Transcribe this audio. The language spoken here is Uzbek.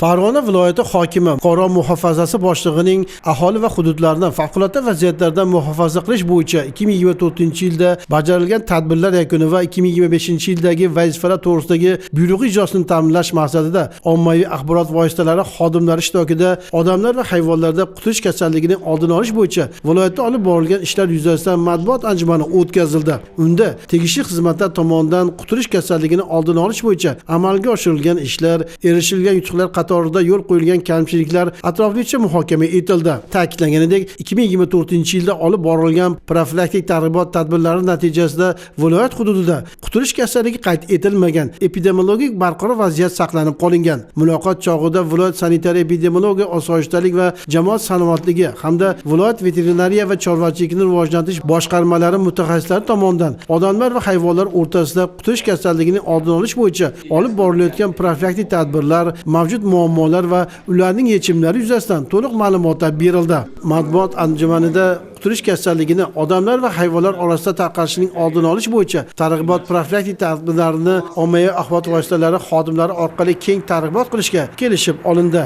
Farg'ona viloyati hokimi fuqaro muhofazasi boshlig'ining aholi va hududlarni favqulodda vaziyatlardan muhofaza qilish bo'yicha 2024-yilda bajarilgan tadbirlar yakuni va 2025-yildagi vazifalar to'g'risidagi buyrug'i ijrosini ta'minlash maqsadida ommaviy axborot vositalari xodimlari ishtirokida odamlar va hayvonlarda quturish kasalligining oldini olish bo'yicha viloyatda olib borilgan ishlar yuzasidan matbuot anjumani o'tkazildi. Unda tegishli xizmatlar tomonidan quturish kasalligini oldini olish bo'yicha amalga oshirilgan ishlar, erishilgan yutuqlar qatorida yo'l qo'yilgan kamchiliklar atroflicha muhokama etildi. Ta'kidlanganidek, 2024-yilda olib borilgan profilaktik targ'ibot tadbirlari natijasida viloyat hududida quturish kasalligi qayd etilmagan, epidemiologik barqaror vaziyat saqlanib qolingan. Muloqot chog'ida viloyat sanitariya epidemiologiya, osoyishtalik va jamoat salomatligi hamda viloyat veterinariya va chorvachilikni rivojlantirish boshqarmalari mutaxassislari tomonidan odamlar va hayvonlar o'rtasida quturish kasalligining oldini olish bo'yicha olib borilayotgan profilaktik tadbirlar, mavjud muammolar va ularning yechimlari yuzasidan to'liq ma'lumotlar berildi. Matbuot anjumanida quturish kasalligini odamlar va hayvonlar orasida tarqalishining oldini olish bo'yicha targ'ibot profilaktik tadbirlarini ommaviy axborot vositalari xodimlari orqali keng targ'ibot qilishga kelishib olindi.